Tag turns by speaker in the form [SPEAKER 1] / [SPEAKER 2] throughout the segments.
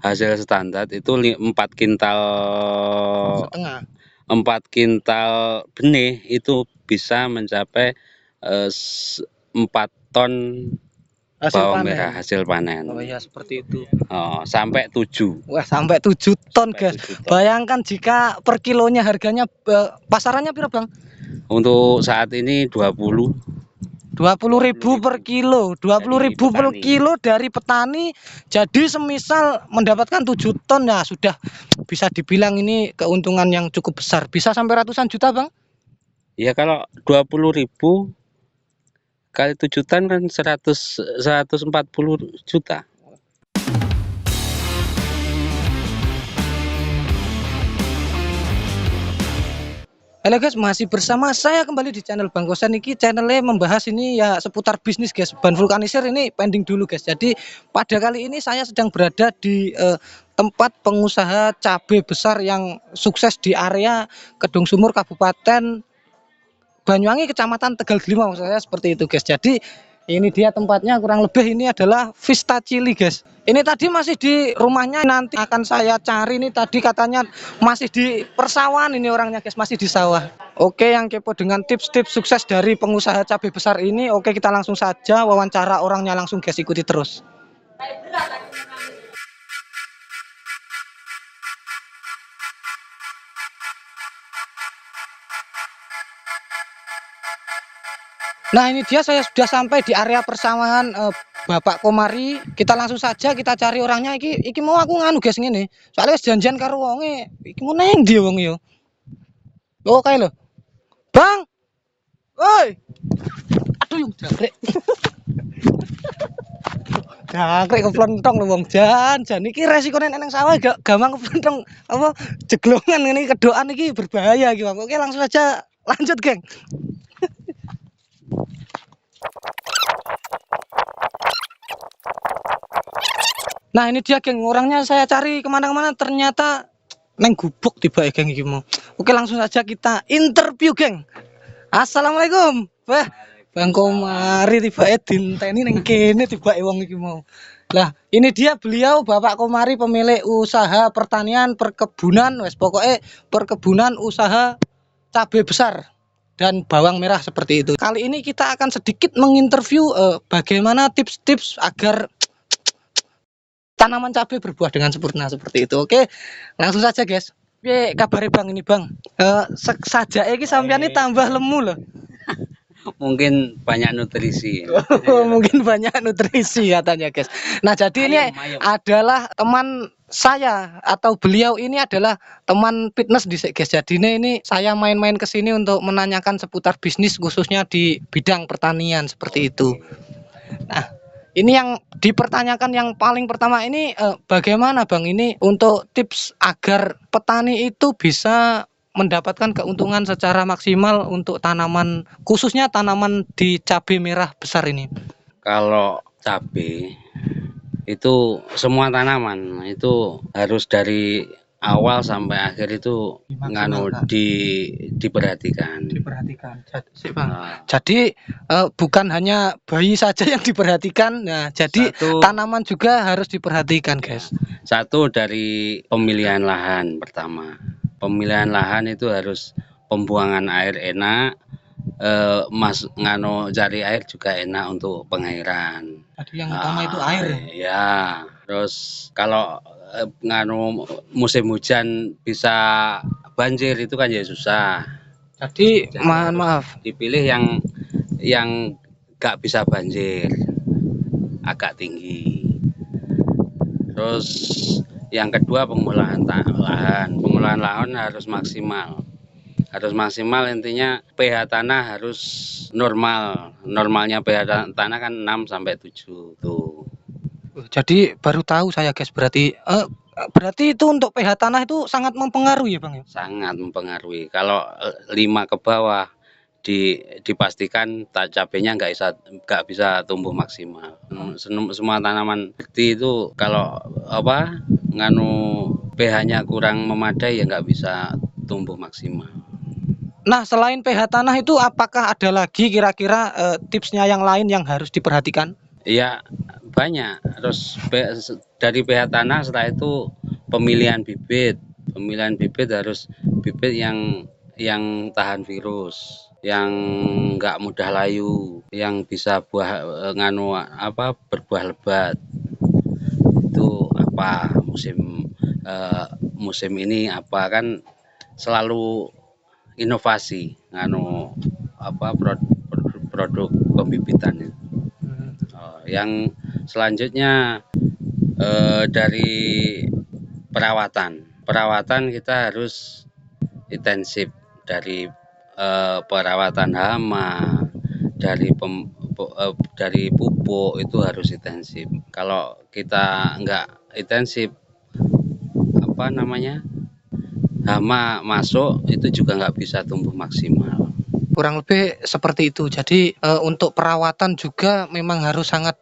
[SPEAKER 1] hasil standar itu 4 kintal
[SPEAKER 2] setengah.
[SPEAKER 1] 4 kintal benih itu bisa mencapai 4 ton
[SPEAKER 2] Hasil
[SPEAKER 1] bawang
[SPEAKER 2] panen.
[SPEAKER 1] merah hasil panen.
[SPEAKER 2] Oh ya, seperti itu.
[SPEAKER 1] Oh, sampai 7.
[SPEAKER 2] Wah, sampai 7 ton,
[SPEAKER 1] Sampai
[SPEAKER 2] guys.
[SPEAKER 1] 7 ton.
[SPEAKER 2] Bayangkan jika per kilonya harganya pasarannya piro, Bang?
[SPEAKER 1] Untuk saat ini
[SPEAKER 2] 20.000 per kilo, 20.000 per kilo dari petani. Jadi semisal mendapatkan 7 ton ya sudah bisa dibilang ini keuntungan yang cukup besar. Bisa sampai ratusan juta, Bang?
[SPEAKER 1] Ya kalau 20.000 kali 7 ton kan 140 juta.
[SPEAKER 2] Halo guys, masih bersama saya kembali di channel Bang Kosan. Ini channelnya membahas ini ya seputar bisnis guys. Ban vulkanisir ini pending dulu guys. Jadi pada kali ini saya sedang berada di tempat pengusaha cabai besar yang sukses di area Kedung Sumur, Kabupaten Banyuwangi, Kecamatan Tegal Delima, maksud saya seperti itu guys. Jadi ini dia tempatnya, kurang lebih ini adalah Vista Chili guys. Ini tadi masih di rumahnya, nanti akan saya cari. Ini tadi katanya masih di persawahan ini orangnya guys, masih di sawah. Oke, yang kepo dengan tips-tips sukses dari pengusaha cabai besar ini, oke kita langsung saja wawancara orangnya langsung guys, ikuti terus. Nah ini dia, saya sudah sampai di area persawahan Bapak Komari. Kita langsung saja kita cari orangnya. Iki mau aku nganu guys ngene. Soalnya janjian karo wonge. Iki mau neng dia wong yo. Oke lho. Bang. Woi. Aduh yung jangkrik. Jangkrik keplontong lho wong jan iki resikone nang sawah gak gampang keplontong apa jeglongan ini kedoan iki berbahaya iki Bang. Oke langsung saja lanjut geng. Nah ini dia geng, orangnya saya cari kemana-mana ternyata neng gubuk tiba geng iki mau. Oke langsung saja kita interview geng. Assalamualaikum. Wah, Bang Komari tiba dinteni neng kene tiba wong iki mau. Lah ini dia beliau Bapak Komari, pemilik usaha pertanian perkebunan, wes pokoknya perkebunan usaha cabai besar dan bawang merah seperti itu. Kali ini kita akan sedikit menginterview bagaimana tips-tips agar tanaman cabai berbuah dengan sempurna seperti itu. Oke, langsung saja guys. Piye kabare Bang ini Bang? Saja iki sampean ini tambah lemu loh.
[SPEAKER 1] Mungkin banyak nutrisi.
[SPEAKER 2] Mungkin banyak nutrisi katanya guys. Nah jadi ini adalah teman saya, atau beliau ini adalah teman fitness di guys. Jadi ini saya main-main ke sini untuk menanyakan seputar bisnis khususnya di bidang pertanian seperti itu. Nah ini yang dipertanyakan yang paling pertama ini bagaimana Bang ini untuk tips agar petani itu bisa mendapatkan keuntungan secara maksimal untuk tanaman, khususnya tanaman di cabai merah besar ini.
[SPEAKER 1] Kalau cabai itu semua tanaman itu harus dari awal sampai akhir itu diperhatikan.
[SPEAKER 2] Jadi bukan hanya bayi saja yang diperhatikan. Nah, jadi tanaman juga harus diperhatikan, guys.
[SPEAKER 1] Satu dari pemilihan lahan pertama. Pemilihan lahan itu harus pembuangan air enak, cari air juga enak untuk pengairan.
[SPEAKER 2] Tadi yang utama itu air
[SPEAKER 1] ya. Terus kalau musim hujan bisa banjir itu kan ya susah.
[SPEAKER 2] Jadi maaf
[SPEAKER 1] dipilih yang gak bisa banjir, agak tinggi. Terus yang kedua pengolahan lahan. Pengolahan lahan harus maksimal. Intinya pH tanah harus normal. Normalnya pH tanah kan 6 sampai 7 tuh.
[SPEAKER 2] Jadi baru tahu saya guys, berarti itu untuk pH tanah itu sangat mempengaruhi ya Bang?
[SPEAKER 1] Sangat mempengaruhi. Kalau 5 ke bawah dipastikan cabenya nggak bisa tumbuh maksimal. Semua tanaman seperti itu kalau pH-nya kurang memadai ya nggak bisa tumbuh maksimal.
[SPEAKER 2] Nah selain pH tanah itu apakah ada lagi kira-kira tipsnya yang lain yang harus diperhatikan?
[SPEAKER 1] Iya banyak. Terus dari pihak tanah. Setelah itu pemilihan bibit harus bibit yang tahan virus, yang nggak mudah layu, yang bisa berbuah lebat. Itu apa musim ini apa kan selalu inovasi produk pembibitan. Yang selanjutnya dari perawatan kita harus intensif, dari perawatan hama, dari pupuk itu harus intensif. Kalau kita nggak intensif, hama masuk itu juga nggak bisa tumbuh maksimal.
[SPEAKER 2] Kurang lebih seperti itu. Jadi untuk perawatan juga memang harus sangat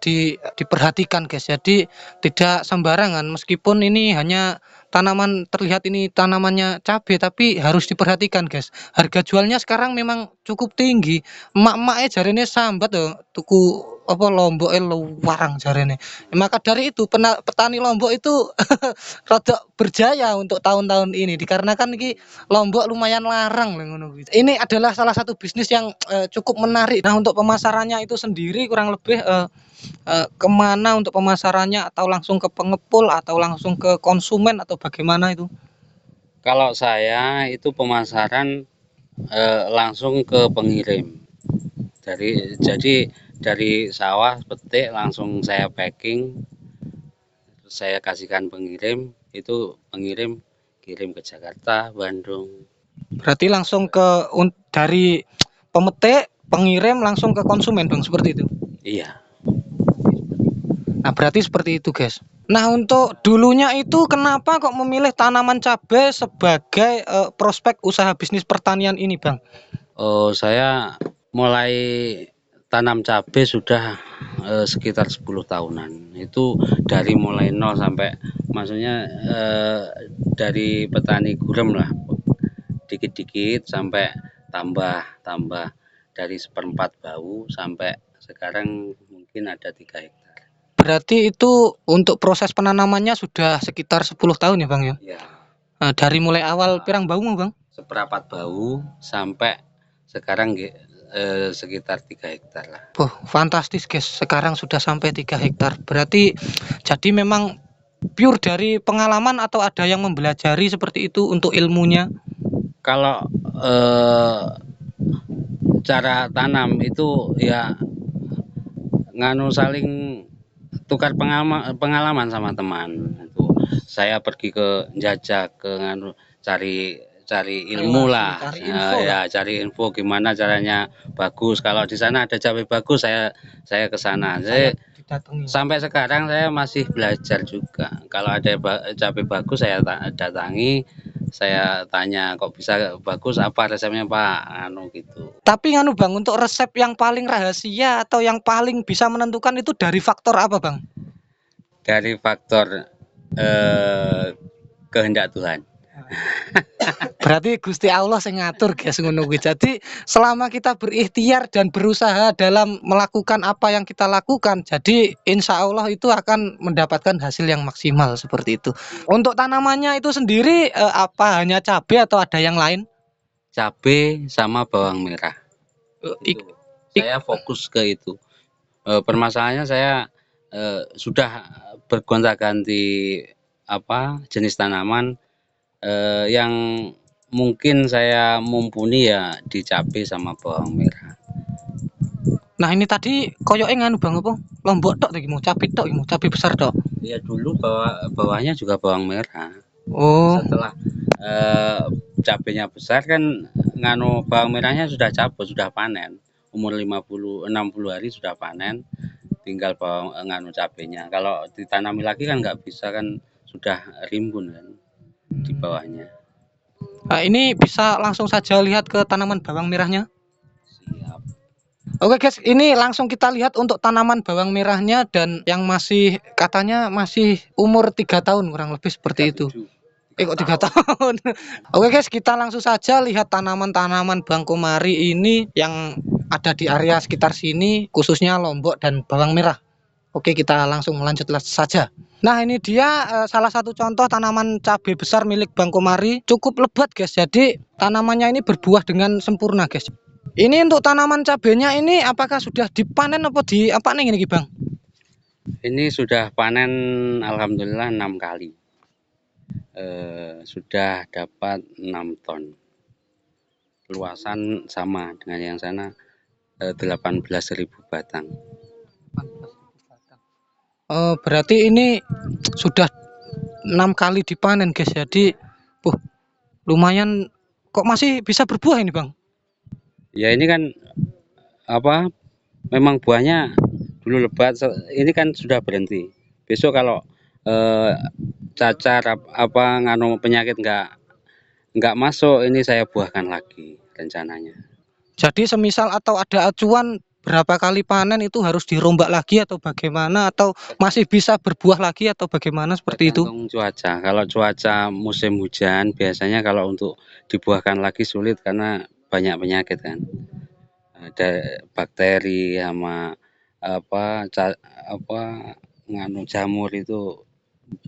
[SPEAKER 2] diperhatikan guys. Jadi tidak sembarangan, meskipun ini hanya tanaman, terlihat ini tanamannya cabai, tapi harus diperhatikan guys. Harga jualnya sekarang memang cukup tinggi. Emak-emak jarene sambat tuh tuku apa lombok warang jarene. Maka dari itu petani lombok itu rada berjaya untuk tahun-tahun ini, dikarenakan ini lombok lumayan larang ngono gitu. Ini adalah salah satu bisnis yang cukup menarik. Nah, untuk pemasarannya itu sendiri kurang lebih kemana untuk pemasarannya, atau langsung ke pengepul atau langsung ke konsumen atau bagaimana itu?
[SPEAKER 1] Kalau saya itu pemasaran langsung ke pengirim. Jadi dari sawah petik langsung saya packing, saya kasihkan pengirim, itu pengirim kirim ke Jakarta, Bandung.
[SPEAKER 2] Berarti langsung dari pemetik, pengirim langsung ke konsumen Bang, seperti itu?
[SPEAKER 1] Iya.
[SPEAKER 2] Nah, berarti seperti itu guys. Nah, untuk dulunya itu kenapa kok memilih tanaman cabai sebagai prospek usaha bisnis pertanian ini Bang?
[SPEAKER 1] Saya mulai tanam cabai sudah sekitar 10 tahunan. Itu dari mulai nol sampai, maksudnya dari petani gurem lah, dikit-dikit sampai tambah dari 1/4 bau sampai sekarang mungkin ada 3 hektar.
[SPEAKER 2] Berarti itu untuk proses penanamannya sudah sekitar 10 tahun ya Bang ya?
[SPEAKER 1] Ya.
[SPEAKER 2] Nah, dari mulai awal pirang bau Bang?
[SPEAKER 1] 1/4 bau sampai sekarang sekitar 3 hektar lah.
[SPEAKER 2] Fantastis guys, sekarang sudah sampai 3 hektar. Berarti jadi memang pure dari pengalaman atau ada yang mempelajari seperti itu untuk ilmunya?
[SPEAKER 1] Kalau cara tanam itu ya saling tukar pengalaman sama teman. Itu saya pergi ke jajak ke cari ilmu lah, cari info gimana caranya bagus. Kalau di sana ada cabai bagus, saya ke sana. Sampai sekarang saya masih belajar juga. Kalau ada cabai bagus saya datangi, saya tanya kok bisa bagus, apa resepnya Pak, gitu.
[SPEAKER 2] Tapi Bang, untuk resep yang paling rahasia atau yang paling bisa menentukan itu dari faktor apa Bang?
[SPEAKER 1] Dari faktor kehendak Tuhan.
[SPEAKER 2] Berarti Gusti Allah yang ngatur guys ngono kuwi. Jadi selama kita berikhtiar dan berusaha dalam melakukan apa yang kita lakukan, jadi insya Allah itu akan mendapatkan hasil yang maksimal seperti itu. Untuk tanamannya itu sendiri apa hanya cabai atau ada yang lain?
[SPEAKER 1] Cabai sama bawang merah. Saya fokus ke itu. Permasalahannya saya sudah bergonta-ganti jenis tanaman. Yang mungkin saya mumpuni ya di cabai sama bawang merah.
[SPEAKER 2] Nah, ini tadi koyoke Bang apa? Lombok tok mau cabai tok, mau cabai besar tok.
[SPEAKER 1] Ya dulu bawahnya juga bawang merah. Setelah cabainya besar kan bawang merahnya sudah cabut, sudah panen. Umur 50-60 hari sudah panen. Tinggal cabainya. Kalau ditanami lagi kan nggak bisa, kan sudah rimbun kan di bawahnya.
[SPEAKER 2] Nah, ini bisa langsung saja lihat ke tanaman bawang merahnya.
[SPEAKER 1] Siap.
[SPEAKER 2] Oke guys, ini langsung kita lihat untuk tanaman bawang merahnya, dan yang masih katanya masih umur 3 tahun kurang lebih seperti itu. Kok 3 tahun. Oke guys, kita langsung saja lihat tanaman-tanaman bawang komari ini yang ada di area sekitar sini, khususnya lombok dan bawang merah. Oke, kita langsung lanjut saja. Nah, ini dia salah satu contoh tanaman cabai besar milik Bang Komari. Cukup lebat, guys. Jadi tanamannya ini berbuah dengan sempurna, guys. Ini untuk tanaman cabenya ini apakah sudah dipanen apa di apa nih ini, Bang?
[SPEAKER 1] Ini sudah panen alhamdulillah 6 kali. Sudah dapat 6 ton. Luasan sama dengan yang sana 18.000 batang.
[SPEAKER 2] Berarti ini sudah 6 kali dipanen, guys. Jadi lumayan kok masih bisa berbuah ini, Bang?
[SPEAKER 1] Ya ini kan apa? Memang buahnya dulu lebat, ini kan sudah berhenti. Besok kalau cacar apa nganu penyakit nggak masuk, ini saya buahkan lagi rencananya.
[SPEAKER 2] Jadi semisal atau ada acuan berapa kali panen itu harus dirombak lagi atau bagaimana, atau masih bisa berbuah lagi atau bagaimana seperti itu?
[SPEAKER 1] Tergantung cuaca. Kalau cuaca musim hujan biasanya kalau untuk dibuahkan lagi sulit karena banyak penyakit kan. Ada bakteri sama apa nganu jamur itu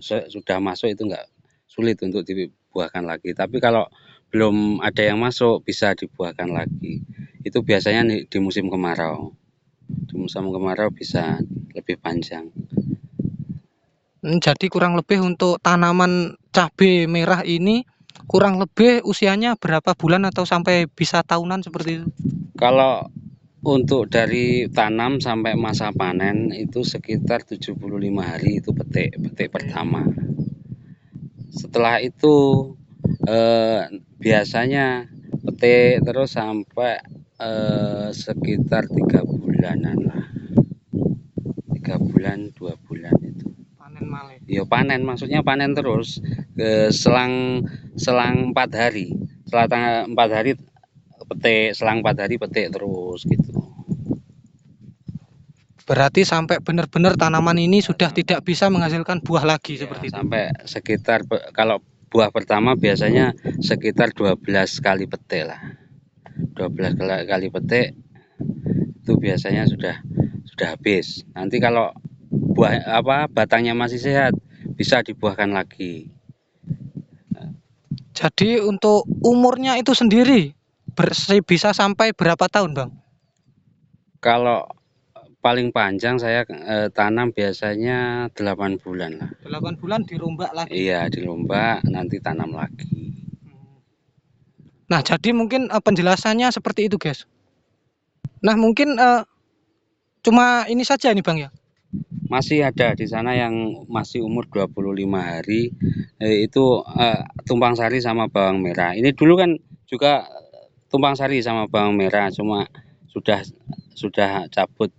[SPEAKER 1] sudah masuk, itu enggak sulit untuk dibuahkan lagi. Tapi kalau belum ada yang masuk bisa dibuahkan lagi. Itu biasanya di musim kemarau. Di musim kemarau bisa lebih panjang.
[SPEAKER 2] Jadi kurang lebih untuk tanaman cabai merah ini kurang lebih usianya berapa bulan atau sampai bisa tahunan seperti itu?
[SPEAKER 1] Kalau untuk dari tanam sampai masa panen itu sekitar 75 hari itu petik pertama. Setelah itu biasanya petik terus sampai sekitar 3 bulanan lah. 3 bulan 2 bulan itu.
[SPEAKER 2] Panen malih.
[SPEAKER 1] Ya panen, maksudnya panen terus selang 4 hari. Setelah tanggal 4 hari petik, selang 4 hari petik terus gitu.
[SPEAKER 2] Berarti sampai benar-benar tanaman ini sudah tidak bisa menghasilkan buah lagi
[SPEAKER 1] Ya,
[SPEAKER 2] seperti itu.
[SPEAKER 1] sampai sekitar kalau buah pertama biasanya sekitar 12 kali petik lah. 12 kali petik itu biasanya sudah habis. Nanti kalau buah batangnya masih sehat bisa dibuahkan lagi.
[SPEAKER 2] Jadi untuk umurnya itu sendiri bisa sampai berapa tahun, Bang?
[SPEAKER 1] Kalau paling panjang saya tanam biasanya 8 bulan lah.
[SPEAKER 2] 8 bulan dirombak lagi.
[SPEAKER 1] Iya, dirombak nanti tanam lagi.
[SPEAKER 2] Nah, jadi mungkin penjelasannya seperti itu, guys. Nah, mungkin cuma ini saja nih, Bang ya.
[SPEAKER 1] Masih ada di sana yang masih umur 25 hari itu tumpang sari sama bawang merah. Ini dulu kan juga tumpang sari sama bawang merah, cuma sudah cabut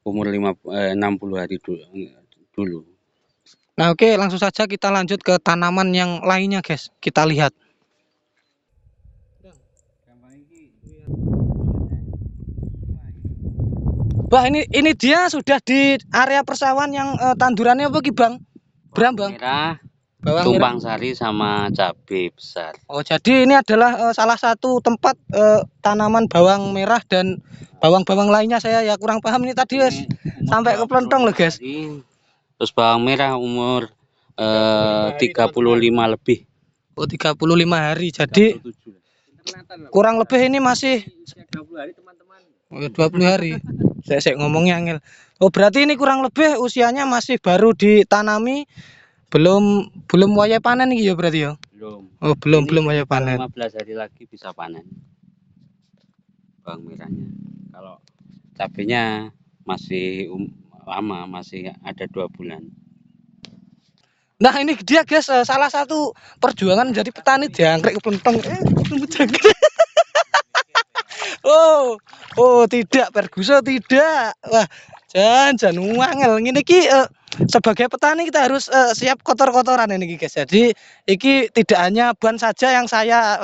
[SPEAKER 1] umur 60 hari dulu.
[SPEAKER 2] Nah, oke, langsung saja kita lanjut ke tanaman yang lainnya, guys. Kita lihat. Wah, ini dia sudah di area persawahan yang tandurannya apa, Bang?
[SPEAKER 1] Bawang merah, tumpang sari sama cabai besar.
[SPEAKER 2] Oh, jadi ini adalah salah satu tempat tanaman bawang merah dan bawang-bawang lainnya. Saya ya kurang paham ini tadi, guys. Sampai ke pelontong loh, guys.
[SPEAKER 1] Terus bawang merah umur 35 lebih.
[SPEAKER 2] Oh, 35 hari. Jadi kurang lebih ini masih
[SPEAKER 1] 20 hari, teman-teman.
[SPEAKER 2] 20 hari. Saya ngomongnya angel. Oh, berarti ini kurang lebih usianya masih baru ditanami, belum waya panen nih ya berarti ya?
[SPEAKER 1] Belum.
[SPEAKER 2] Oh, belum waya panen.
[SPEAKER 1] 15 hari lagi bisa panen bawang merahnya. Kalau cabenya masih lama, masih ada 2 bulan.
[SPEAKER 2] Nah, ini dia, guys, salah satu perjuangan menjadi petani jangkrik kelontong. Oh, tidak, Perguso, tidak. Wah, jan wangel ngene iki sebagai petani kita harus siap kotor-kotoran ini, guys. Jadi iki tidak hanya ban saja yang saya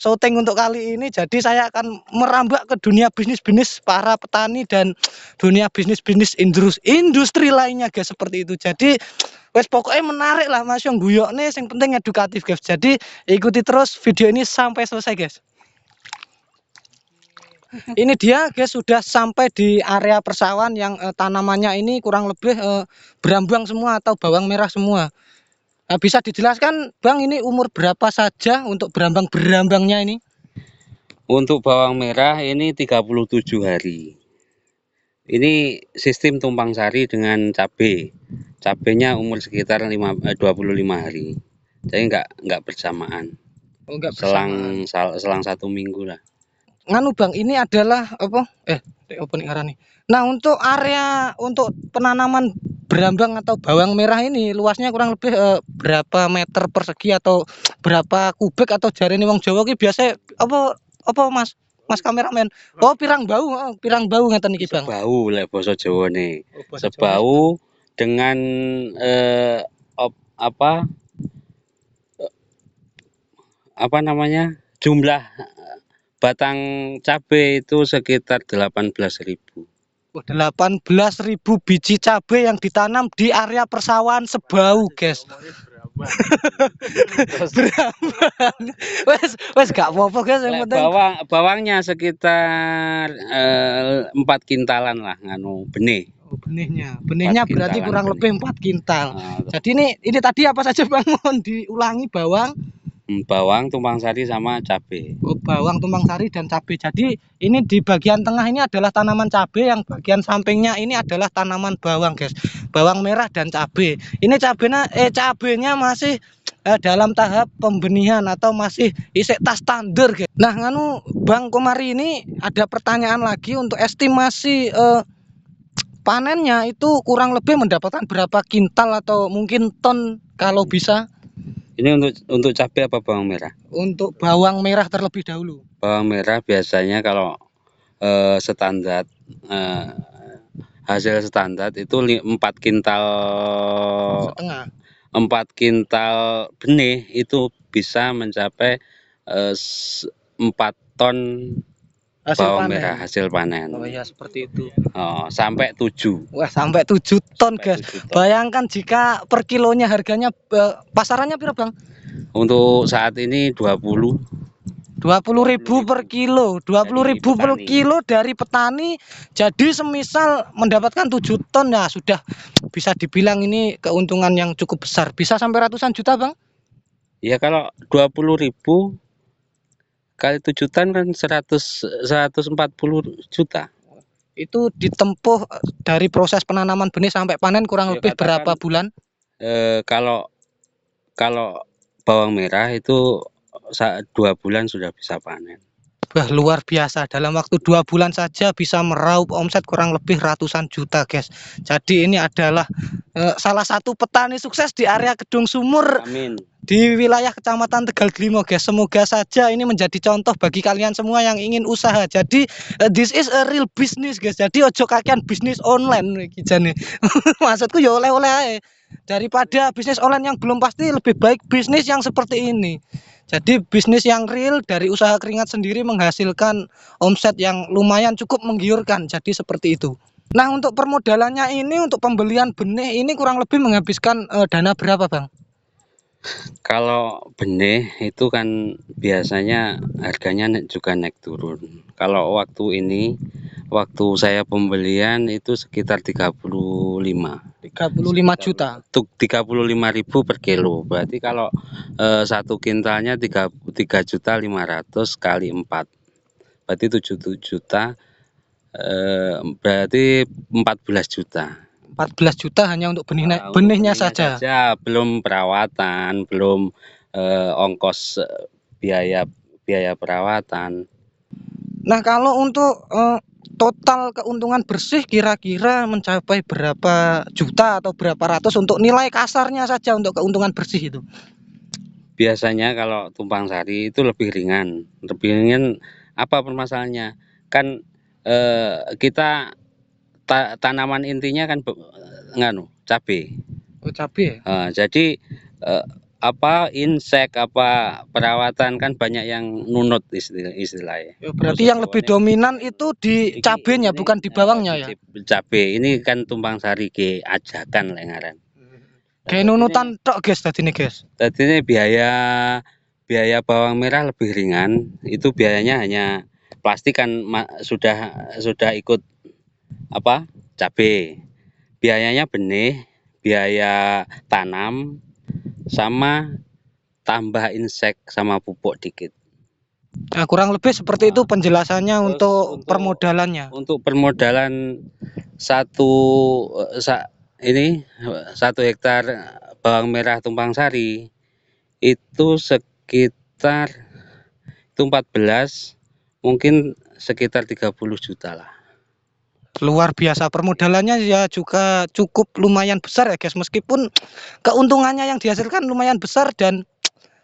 [SPEAKER 2] syuting untuk kali ini. Jadi saya akan merambah ke dunia bisnis-bisnis para petani dan dunia bisnis-bisnis industri lainnya, guys, seperti itu. Jadi wes pokoknya menarik lah, Mas, yang guyokne yang penting edukatif, guys. Jadi ikuti terus video ini sampai selesai, guys. ini dia guys sudah sampai di area persawahan yang tanamannya ini kurang lebih berambang semua atau bawang merah semua. Nah, bisa dijelaskan Bang ini umur berapa saja untuk berambang-berambangnya ini?
[SPEAKER 1] Untuk bawang merah ini 37 hari. Ini sistem tumpang sari dengan cabai. Cabenya umur sekitar 25 hari. Jadi nggak bersamaan.
[SPEAKER 2] Oh, enggak
[SPEAKER 1] Selang
[SPEAKER 2] bersamaan.
[SPEAKER 1] selang 1 minggu lah.
[SPEAKER 2] Nganu Bang, ini adalah apa? Apa nih arah nih? Nah, untuk area untuk penanaman berambang atau bawang merah ini luasnya kurang lebih berapa meter persegi atau berapa kubik atau jarene wong Jawa ki biasa apa Mas? Mas kameramen. Oh, pirang bau ngeten iki Bang.
[SPEAKER 1] Sebau lek basa Jawane.
[SPEAKER 2] Oh, basa Jawane
[SPEAKER 1] Sebau dengan apa namanya? Jumlah batang cabai itu sekitar 18.000.
[SPEAKER 2] 18.000 biji cabai yang ditanam di area persawahan Sebau, guys. Wes gak apa-apa guys, yang penting
[SPEAKER 1] bawangnya sekitar 4 kintalan lah nganu benih.
[SPEAKER 2] Oh, benihnya berarti kurang
[SPEAKER 1] benih.
[SPEAKER 2] lebih 4 kintal. Jadi ini tadi apa saja Bang, mohon diulangi.
[SPEAKER 1] Bawang tumpang sari sama cabai.
[SPEAKER 2] Oh, bawang tumpang sari dan cabai. Jadi ini di bagian tengah ini adalah tanaman cabai, yang bagian sampingnya ini adalah tanaman bawang guys, bawang merah dan cabai. Ini cabenya masih dalam tahap pembenihan atau masih isek tas standar guys. Nah nganu Bang Komari, ini ada pertanyaan lagi untuk estimasi panennya itu kurang lebih mendapatkan berapa kintal atau mungkin ton kalau bisa?
[SPEAKER 1] Ini untuk cabai apa bawang merah?
[SPEAKER 2] Untuk bawang merah terlebih dahulu.
[SPEAKER 1] Bawang merah biasanya kalau standar hasil standar itu 4 kintal
[SPEAKER 2] setengah.
[SPEAKER 1] 4 kintal benih itu bisa mencapai 4 ton bawang merah hasil panen.
[SPEAKER 2] Oh ya, seperti itu.
[SPEAKER 1] Oh, sampai 7.
[SPEAKER 2] Wah, sampai 7 ton guys. Bayangkan jika per kilonya harganya pasarannya berapa Bang?
[SPEAKER 1] Untuk saat ini
[SPEAKER 2] 20.000 per kilo. 20.000 per kilo dari petani. Jadi semisal mendapatkan 7 ton ya sudah bisa dibilang ini keuntungan yang cukup besar. Bisa sampai ratusan juta Bang?
[SPEAKER 1] Ya kalau 20.000 kali 7 ton kan 140 juta.
[SPEAKER 2] Itu ditempuh dari proses penanaman benih sampai panen kurang lebih berapa bulan?
[SPEAKER 1] Kalau bawang merah itu 2 bulan sudah bisa panen.
[SPEAKER 2] Wah, luar biasa, dalam waktu 2 bulan saja bisa meraup omset kurang lebih ratusan juta guys. Jadi ini adalah salah satu petani sukses di area Kedung Sumur.
[SPEAKER 1] Amin.
[SPEAKER 2] Di wilayah Kecamatan Tegal Glimo guys. Semoga saja ini menjadi contoh bagi kalian semua yang ingin usaha. Jadi this is a real business guys. Jadi ojo kakean bisnis online iki jane. Maksudku ya oleh-oleh ae. Daripada bisnis online yang belum pasti, lebih baik bisnis yang seperti ini. Jadi bisnis yang real dari usaha keringat sendiri menghasilkan omset yang lumayan cukup menggiurkan. Jadi seperti itu. Nah, untuk permodalannya ini, untuk pembelian benih ini kurang lebih menghabiskan dana berapa Bang?
[SPEAKER 1] Kalau benih itu kan biasanya harganya juga naik turun. Kalau waktu saya pembelian itu sekitar 35
[SPEAKER 2] juta.
[SPEAKER 1] Untuk 35.000 per kilo. Berarti kalau 1 kintalnya 3.500.000 kali 4. Berarti 7 juta, berarti 14 juta.
[SPEAKER 2] 14 juta hanya untuk benihnya saja.
[SPEAKER 1] Belum perawatan, belum ongkos biaya perawatan. Nah,
[SPEAKER 2] kalau untuk total keuntungan bersih kira-kira mencapai berapa juta atau berapa ratus untuk nilai kasarnya saja untuk keuntungan bersih itu?
[SPEAKER 1] Biasanya kalau tumpang sari itu lebih ringan. Apa permasalahannya? Kan kita tanaman intinya kan cabai.
[SPEAKER 2] Oh, cabai.
[SPEAKER 1] Jadi insek perawatan kan banyak yang nunut istilahnya.
[SPEAKER 2] Berarti yang lebih dominan itu di cabenya bukan di bawangnya ya?
[SPEAKER 1] Cabai ini kan tumpang sari ke ajakan lengaran.
[SPEAKER 2] Kayak nunutan tok guys tadi nih guys.
[SPEAKER 1] Tadi ini biaya bawang merah lebih ringan. Itu biayanya hanya plastik kan sudah ikut apa? Cabai. Biayanya benih, biaya tanam sama tambah insek sama pupuk dikit.
[SPEAKER 2] Nah, kurang lebih seperti itu penjelasannya
[SPEAKER 1] Terus
[SPEAKER 2] untuk permodalannya.
[SPEAKER 1] Untuk permodalan satu ini 1 hektar bawang merah tumpang sari itu sekitar itu 14 mungkin sekitar 30 juta lah.
[SPEAKER 2] Luar biasa permodalannya ya juga cukup lumayan besar ya guys, meskipun keuntungannya yang dihasilkan lumayan besar dan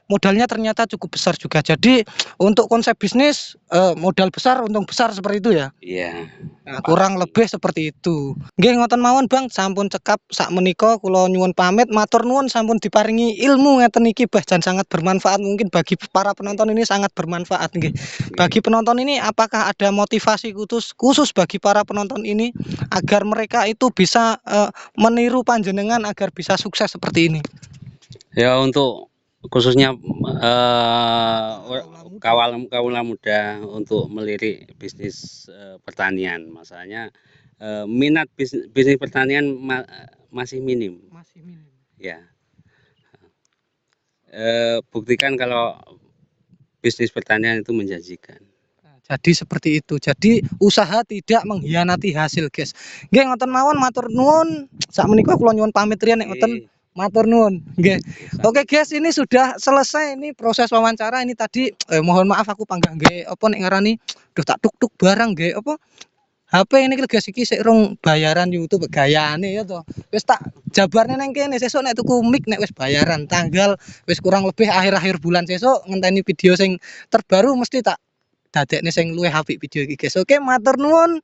[SPEAKER 2] modalnya ternyata cukup besar juga. Jadi untuk konsep bisnis modal besar untung besar seperti itu ya.
[SPEAKER 1] Iya.
[SPEAKER 2] Nah, kurang lebih seperti itu. Nggih ngoten mawon Bang, sampun cekap sak menika kula nyuwun pamit, matur nuwun sampun diparingi ilmu ngeten iki dan sangat bermanfaat, mungkin bagi para penonton ini sangat bermanfaat nggih. Bagi penonton ini apakah ada motivasi khusus bagi para penonton ini agar mereka itu bisa meniru panjenengan agar bisa sukses seperti ini?
[SPEAKER 1] Ya untuk khususnya kaula muda untuk melirik bisnis pertanian, masalahnya minat bisnis pertanian masih minim.
[SPEAKER 2] Masih minim.
[SPEAKER 1] Ya, buktikan kalau bisnis pertanian itu menjanjikan.
[SPEAKER 2] Jadi seperti itu. Jadi usaha tidak mengkhianati hasil, guys. Nggih ngoten mawon matur nuwun. Sakmenika kula nyuwun pamit riyen nek ngoten. Matur nuwun. Nggih. Oke guys, ini sudah selesai ini proses wawancara ini tadi mohon maaf aku panggah nggih apa nek ngarani duh tak tuk-tuk barang nggih apa HP ini guys iki sik rong bayaran YouTube gayane ya to. Wis tak jabarne nang kene sesuk nek tuku mic nek wis bayaran tanggal wis kurang lebih akhir-akhir bulan sesuk ngenteni video sing terbaru mesti tak dadekne sing luwih apik video iki guys. Oke, matur nuwun.